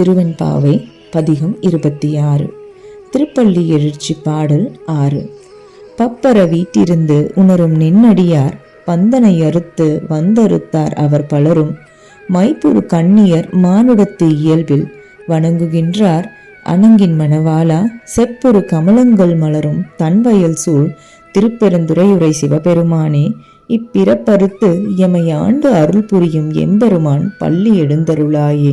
திருவெண்பாவை பதிகம் 26. திருப்பள்ளி எழுச்சி பாடல் 6. பப்பர வீட்டிருந்து உணரும் நின்னடியார் பந்தனை அறுத்து வந்தறுத்தார் அவர் பலரும். மைப்புறு கண்ணியர் மானுடத்து இயல்பில் வணங்குகின்றார் அணங்கின் மணவாளா. செப்புறு கமலங்கள் மலரும் தன்வயல் சூழ் திருப்பெருந்துறையுரை சிவபெருமானே. இப்பிறப்பறுத்து எமை ஆண்டு அருள் புரியும் எம்பெருமான் பள்ளி எழுந்தருளாயே.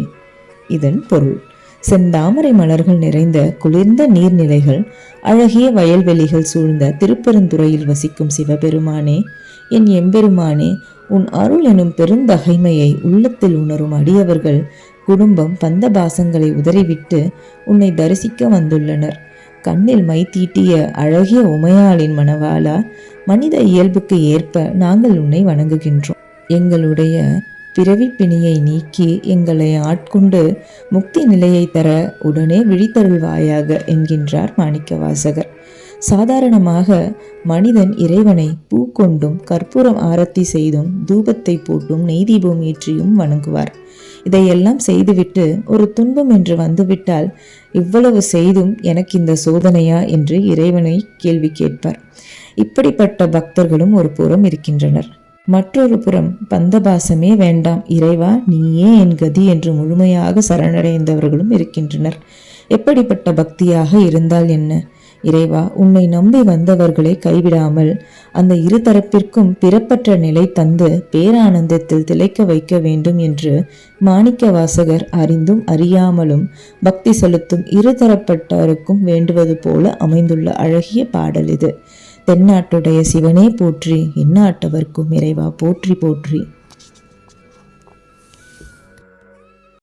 இதன் பொருள்: செந்தாமரை மலர்கள் நிறைந்த குளிர்ந்த நீர்நிலைகள், அழகிய வயல்வெளிகள் சூழ்ந்த திருப்பெருந்துறையில் வசிக்கும் சிவபெருமானே, என் எம்பெருமானே, உன் அருள் எனும் பெருந்தகைமையை உள்ளத்தில் உணரும் அடியவர்கள் குடும்பம் பந்தபாசங்களை உதறிவிட்டு உன்னை தரிசிக்க வந்துள்ளனர். கண்ணில் மை தீட்டிய அழகிய உமையாளின் மணவாளா, மனித இயல்புக்கு ஏற்ப நாங்கள் உன்னை வணங்குகின்றோம். எங்களுடைய பிறவி பிணியை நீக்கி எங்களை ஆட்கொண்டு முக்தி நிலையை தர உடனே விழித்தருள்வாயாக என்கின்றார் மாணிக்கவாசகர். சாதாரணமாக மனிதன் இறைவனை பூ கொண்டும் கற்பூரம் ஆரத்தி செய்தும் தூபத்தை போட்டும் நெய் தீபம் ஏற்றியும் வணங்குவார். இதையெல்லாம் செய்துவிட்டு ஒரு துன்பம் என்று வந்துவிட்டால் இவ்வளவு செய்தும் எனக்கு இந்த சோதனையா என்று இறைவனை கேள்வி கேட்பார். இப்படிப்பட்ட பக்தர்களும் ஒரு புறம் இருக்கின்றனர். மற்றொரு புறம் பந்தபாசமே வேண்டாம் இறைவா, நீயே என் கதி என்று முழுமையாக சரணடைந்தவர்களும் இருக்கின்றனர். எப்படிப்பட்ட பக்தியாக இருந்தால் என்ன? இறைவா, உன்னை நம்பி வந்தவர்களை கைவிடாமல் அந்த இருதரப்பிற்கும் பிறப்பற்ற நிலை தந்து பேரானந்தத்தில் திளைக்க வைக்க வேண்டும் என்று மாணிக்கவாசகர் அறிந்தும் அறியாமலும் பக்தி செலுத்தும் இருதரப்பட்டவருக்கும் வேண்டுவது போல அமைந்துள்ள அழகிய பாடல் இது. தென்னாட்டுடைய சிவனே போற்றி, எந்நாட்டவர்க்கும் இறைவா போற்றி போற்றி.